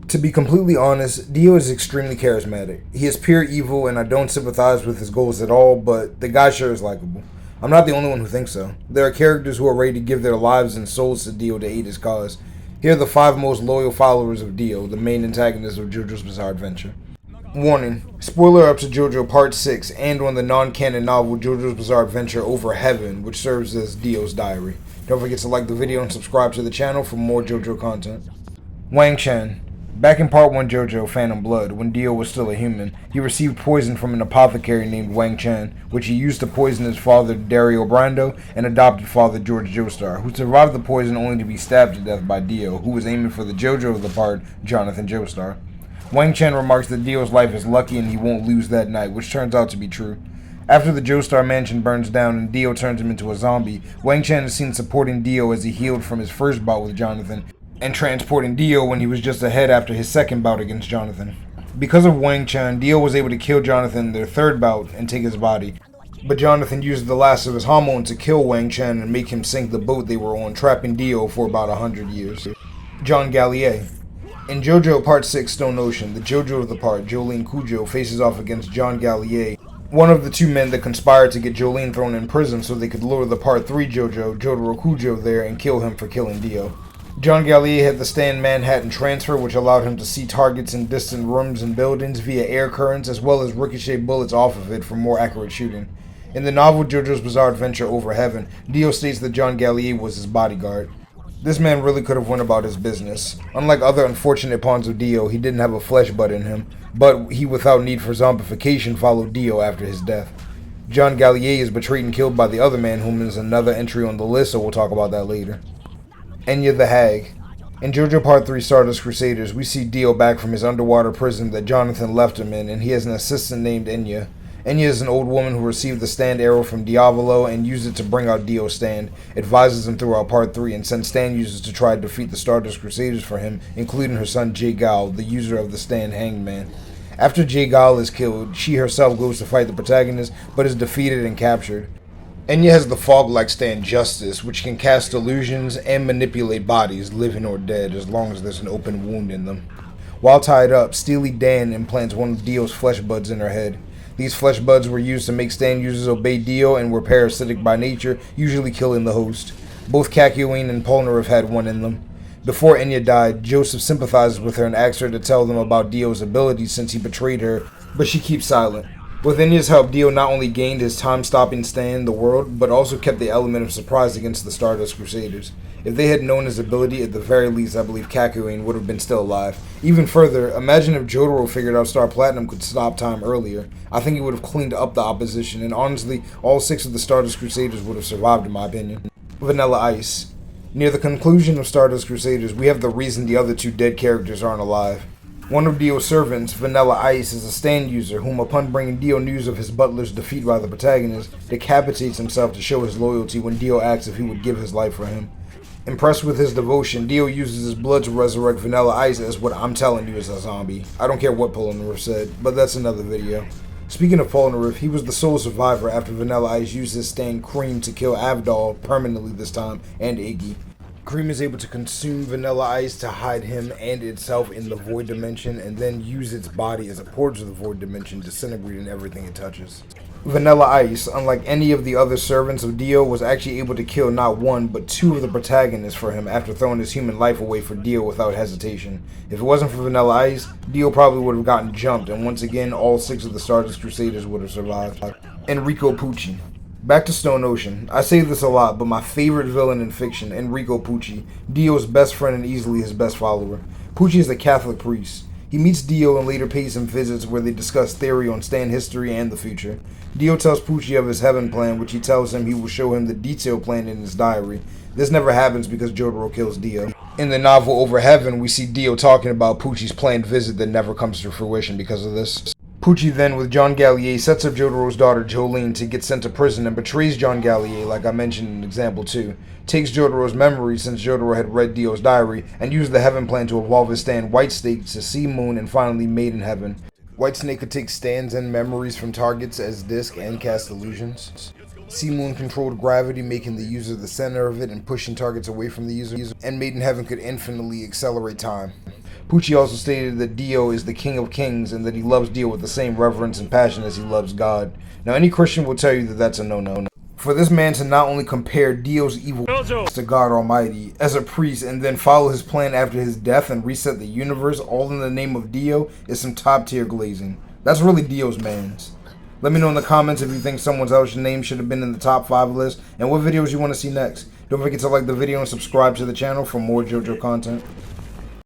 To be completely honest, Dio is extremely charismatic. He is pure evil, and I don't sympathize with his goals at all, but the guy sure is likable. I'm not the only one who thinks so. There are characters who are ready to give their lives and souls to Dio to aid his cause. Here are the 5 most loyal followers of Dio, the main antagonist of JoJo's Bizarre Adventure. Warning, spoiler up to JoJo Part 6 and on the non-canon novel JoJo's Bizarre Adventure Over Heaven, which serves as Dio's diary. Don't forget to like the video and subscribe to the channel for more JoJo content. Wang Chen. Back in Part 1 JoJo Phantom Blood, when Dio was still a human, he received poison from an apothecary named Wang Chen, which he used to poison his father Dario Brando and adopted father George Joestar, who survived the poison only to be stabbed to death by Dio, who was aiming for the JoJo of the part, Jonathan Joestar. Wang Chen remarks that Dio's life is lucky and he won't lose that night, which turns out to be true. After the Joestar mansion burns down and Dio turns him into a zombie, Wang Chen is seen supporting Dio as he healed from his first bout with Jonathan, and transporting Dio when he was just ahead after his second bout against Jonathan. Because of Wang Chen, Dio was able to kill Jonathan in their third bout and take his body, but Jonathan used the last of his hormones to kill Wang Chen and make him sink the boat they were on, trapping Dio for about 100 years. John Gallier. In JoJo Part 6 Stone Ocean, the JoJo of the part, Jolene Cujo, faces off against John Gallier, one of the 2 men that conspired to get Jolene thrown in prison so they could lure the Part 3 JoJo, Jotaro Kujo, there and kill him for killing Dio. John Gallier had the Stan Manhattan transfer, which allowed him to see targets in distant rooms and buildings via air currents, as well as ricochet bullets off of it for more accurate shooting. In the novel JoJo's Bizarre Adventure Over Heaven, Dio states that John Gallier was his bodyguard. This man really could have went about his business. Unlike other unfortunate pawns of Dio, he didn't have a flesh butt in him, but he, without need for zombification, followed Dio after his death. John Gallier is betrayed and killed by the other man, whom is another entry on the list, so we'll talk about that later. Enya the Hag. In JoJo Part 3 Stardust Crusaders, we see Dio back from his underwater prison that Jonathan left him in, and he has an assistant named Enya. Enya is an old woman who received the stand arrow from Diavolo and used it to bring out Dio's stand, advises him throughout Part 3, and sends stand users to try to defeat the Stardust Crusaders for him, including her son Jay Gal, the user of the stand Hanged Man. After Jay Gal is killed, she herself goes to fight the protagonist, but is defeated and captured. Enya has the fog-like stand Justice, which can cast illusions and manipulate bodies, living or dead, as long as there's an open wound in them. While tied up, Steely Dan implants one of Dio's flesh buds in her head. These flesh buds were used to make stand users obey Dio and were parasitic by nature, usually killing the host. Both Kakyoin and Polnareff had one in them. Before Enya died, Joseph sympathizes with her and asks her to tell them about Dio's abilities since he betrayed her, but she keeps silent. With Enya's help, Dio not only gained his time-stopping stand, the world, but also kept the element of surprise against the Stardust Crusaders. If they had known his ability, at the very least, I believe Kakyoin would have been still alive. Even further, imagine if Jotaro figured out Star Platinum could stop time earlier. I think he would have cleaned up the opposition, and honestly, all 6 of the Stardust Crusaders would have survived in my opinion. Vanilla Ice. Near the conclusion of Stardust Crusaders, we have the reason the other 2 dead characters aren't alive. One of Dio's servants, Vanilla Ice, is a stand user whom, upon bringing Dio news of his butler's defeat by the protagonist, decapitates himself to show his loyalty when Dio asks if he would give his life for him. Impressed with his devotion, Dio uses his blood to resurrect Vanilla Ice as what I'm telling you is a zombie. I don't care what Polnareff said, but that's another video. Speaking of Polnareff, he was the sole survivor after Vanilla Ice used his stand Cream to kill Avdol permanently this time, and Iggy. Cream is able to consume Vanilla Ice to hide him and itself in the Void Dimension, and then use its body as a portal to the Void Dimension, disintegrating everything it touches. Vanilla Ice, unlike any of the other servants of Dio, was actually able to kill not 1 but 2 of the protagonists for him after throwing his human life away for Dio without hesitation. If it wasn't for Vanilla Ice, Dio probably would have gotten jumped, and once again all 6 of the Stardust Crusaders would have survived. Enrico Pucci. Back to Stone Ocean. I say this a lot, but my favorite villain in fiction, Enrico Pucci, Dio's best friend and easily his best follower. Pucci is a Catholic priest. He meets Dio and later pays him visits where they discuss theory on stand history and the future. Dio tells Pucci of his heaven plan, which he tells him he will show him the detailed plan in his diary. This never happens because Jotaro kills Dio. In the novel Over Heaven, we see Dio talking about Pucci's planned visit that never comes to fruition because of this. Pucci then, with John Gallier, sets up Jotaro's daughter Jolene to get sent to prison and betrays John Gallier, like I mentioned in example 2, takes Jotaro's memories since Jotaro had read Dio's diary, and used the heaven plan to evolve his stand Whitesnake to Sea Moon and finally Made in Heaven. Whitesnake could take stands and memories from targets as disc and cast illusions. Sea Moon controlled gravity, making the user the center of it and pushing targets away from the user, and Made in Heaven could infinitely accelerate time. Pucci also stated that Dio is the King of Kings and that he loves Dio with the same reverence and passion as he loves God. Now, any Christian will tell you that that's a no-no. For this man to not only compare Dio's evil to God Almighty as a priest and then follow his plan after his death and reset the universe all in the name of Dio is some top-tier glazing. That's really Dio's man's. Let me know in the comments if you think someone else's name should have been in the top 5 list and what videos you want to see next. Don't forget to like the video and subscribe to the channel for more JoJo content.